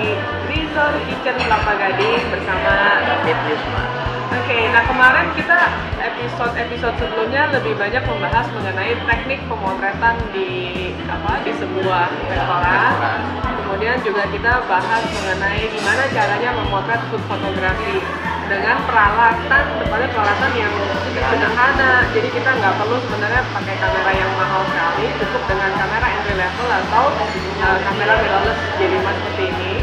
di Resort Kitchen Kelapa Gading bersama David Yusma. Oke, nah kemarin kita episode sebelumnya lebih banyak membahas mengenai teknik pemotretan di sebuah restoran. Kemudian juga kita bahas mengenai gimana caranya memotret food photography dengan peralatan yang sederhana. Jadi kita nggak perlu sebenarnya pakai kamera yang mahal sekali, cukup dengan kamera entry level atau kamera mirrorless J5 seperti ini.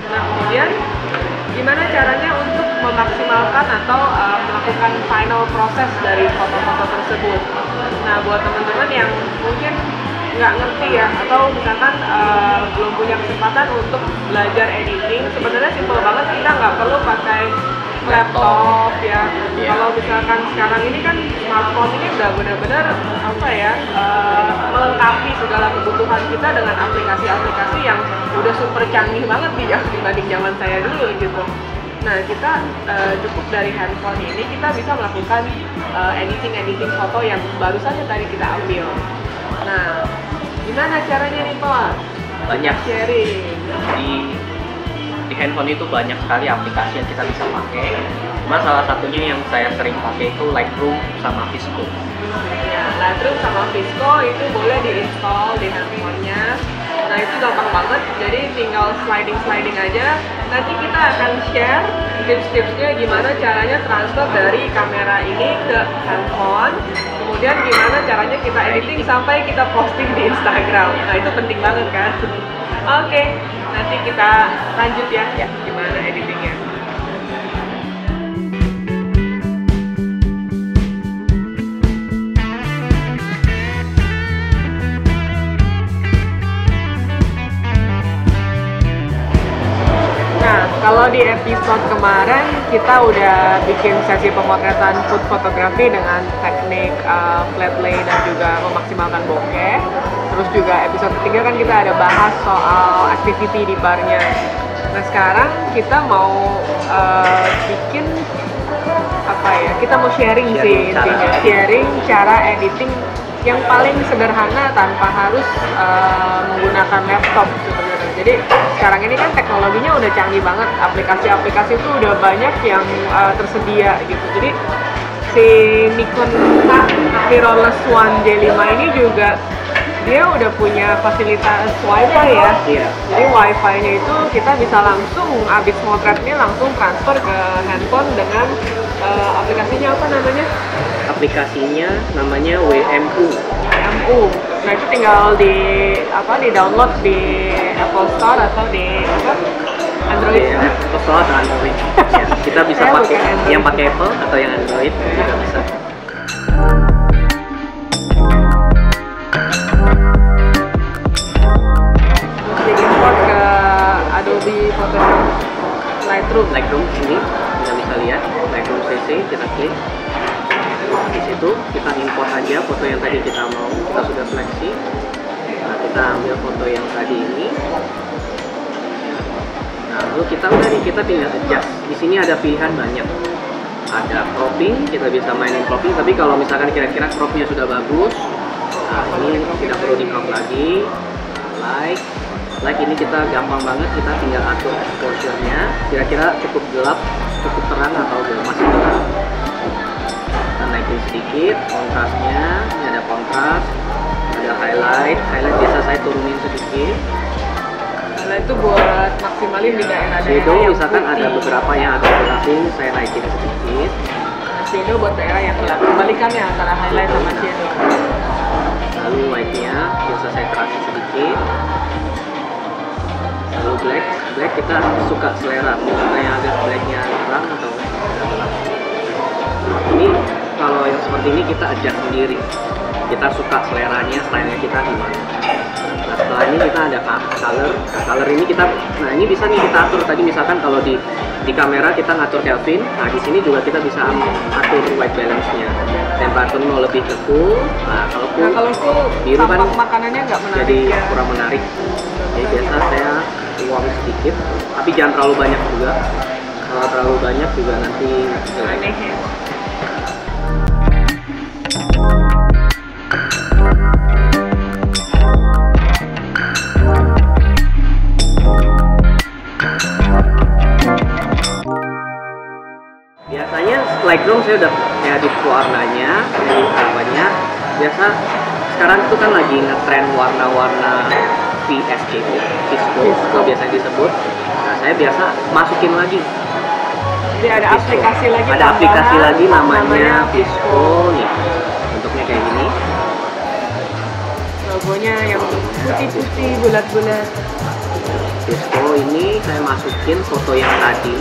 Nah kemudian gimana caranya untuk memaksimalkan atau melakukan final proses dari foto-foto tersebut. Nah buat teman-teman yang mungkin nggak ngerti ya, atau misalkan belum punya kesempatan untuk belajar editing, sebenarnya simple banget, kita nggak perlu pakai laptop ya. Kalau misalkan sekarang ini kan smartphone ini udah benar-benar melengkapi segala kebutuhan kita dengan aplikasi-aplikasi yang udah super canggih banget dibanding zaman saya dulu gitu. Nah kita cukup dari handphone ini kita bisa melakukan editing foto yang baru saja tadi kita ambil. Nah, gimana caranya nih Pak? Banyak sharing. Di handphone itu banyak sekali aplikasi yang kita bisa pakai. Cuma salah satunya yang saya sering pakai itu Lightroom sama VSCO. Ya, Lightroom sama VSCO itu boleh diinstal di handphonenya. Nah itu gampang banget, jadi tinggal sliding aja. Nanti kita akan share tips-tipsnya gimana caranya transfer dari kamera ini ke handphone. Kemudian gimana caranya kita editing sampai kita posting di Instagram. Nah itu penting banget kan. Oke, nanti kita lanjut ya gimana editingnya. Kalau di episode kemarin kita udah bikin sesi pemotretan food photography dengan teknik flat lay dan juga memaksimalkan bokeh. Terus juga episode ketiga kan kita ada bahas soal activity di barnya. Nah sekarang kita mau bikin kita mau sharing sih intinya, sharing cara editing yang paling sederhana tanpa harus menggunakan laptop sebenarnya. Jadi sekarang ini kan teknologinya udah canggih banget, aplikasi-aplikasi itu udah banyak yang tersedia gitu. Jadi si Nikon Mirrorless One J5 ini juga dia udah punya fasilitas WiFi ya. Iya. Jadi WiFi-nya itu kita bisa langsung abis motretnya langsung transfer ke handphone dengan aplikasinya apa namanya? Aplikasinya namanya WMU. Nah itu tinggal di download di Apple Store atau di Android. Ya, Apple Store atau Android. Ya, kita bisa pakai yang pakai Apple atau yang Android juga bisa. Import ke Adobe Photoshop Lightroom ini kita bisa lihat Lightroom CC, kita klik di situ, kita import aja foto yang tadi kita mau, kita sudah seleksi. Nah, kita ambil foto yang tadi ini. Nah, lalu kita tinggal adjust. Di sini ada pilihan banyak. Ada cropping, kita bisa mainin cropping. Tapi kalau misalkan kira-kira cropnya sudah bagus, nah ini tidak perlu di crop lagi. Like ini kita gampang banget, kita tinggal atur exposure-nya. Kira-kira cukup gelap, cukup terang atau masih gelap. Kita naikin sedikit kontrasnya. Ini ada kontras, ada highlight biasa saya turunin sedikit. Nah itu buat maksimalin di daerah-daerah Shadow yang misalkan putih. ada beberapa yang agak gelapin, saya naikin sedikit. Shadow buat daerah yang gelap, kebalikannya antara highlight sama shadow. Lalu white-nya biasa saya kerasin sedikit. Lalu black kita suka selera, misalnya yang agak blacknya terang atau agak gelap. Ini kalau yang seperti ini kita adjust sendiri, kita suka seleranya, stylenya kita gimana. Nah setelah ini kita ada color ini kita, nah ini bisa nih kita atur. Tadi misalkan kalau di kamera kita ngatur Kelvin, nah di sini juga kita bisa atur white balance-nya. Temperatur mau lebih ke cool, nah kalau cool biru kan makanannya nggak menarik jadi ya. kurang menarik. Jadi biasa saya tuang sedikit, tapi jangan terlalu banyak juga. Kalau terlalu banyak juga nanti jelek. Aneh ya. biasa sekarang itu kan lagi ngetren warna-warna VSC, Visco, kalau biasa disebut. Nah, saya biasa masukin lagi. Jadi ada Visco. aplikasi lagi. Ada aplikasi lagi namanya Visco nih. Bentuknya kayak gini. Logonya yang putih-putih, bulat-bulat. Visco ini saya masukin foto yang tadi.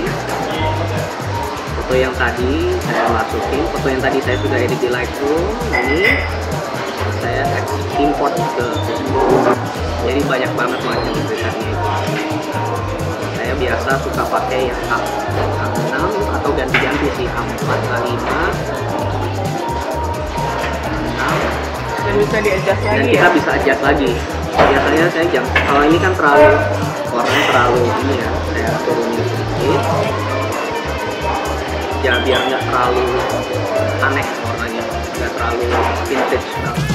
Foto yang tadi saya masukin. Foto yang tadi saya sudah edit di Lightroom. Ini saya import ke Visco. Jadi banyak banget macam presetnya itu. Saya biasa suka pakai yang A6 atau ganti-ganti sih, A4, A5, Dan bisa di-adjust dan lagi kita ya. bisa adjust lagi. Biasanya saya kalau ini kan terlalu warnanya terlalu ini ya, saya turunin sedikit. Ya biar nggak terlalu aneh warnanya, nggak terlalu vintage banget.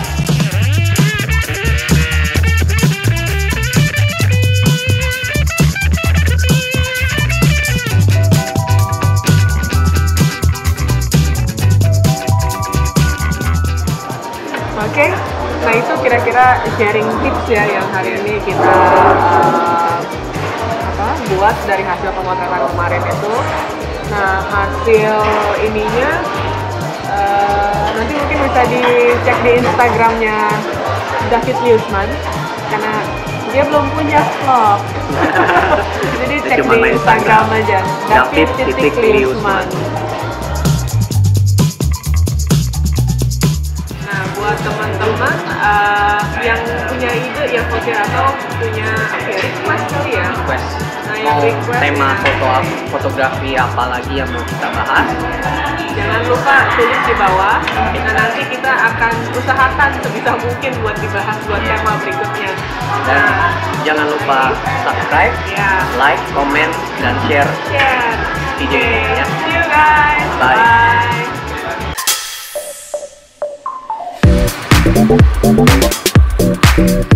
Oke, nah itu kira-kira sharing tips ya yang hari ini kita buat dari hasil pemotretan kemarin itu. Nah, hasil ininya nanti mungkin bisa dicek di Instagramnya David Liusman karena dia belum punya vlog. Jadi cek Cuma di Instagram aja David.Liusman. Nah, buat teman-teman yang punya ide, yang atau punya request kali ya. Nah, yang request Tema ya, fotografi apa lagi yang mau kita bahas? jangan lupa tulis di bawah. Nah, nanti kita akan usahakan sebisa mungkin buat dibahas buat tema berikutnya. Dan jangan lupa subscribe, Ya, like, comment, dan share share. video ini ya. See you guys. Bye. Bye.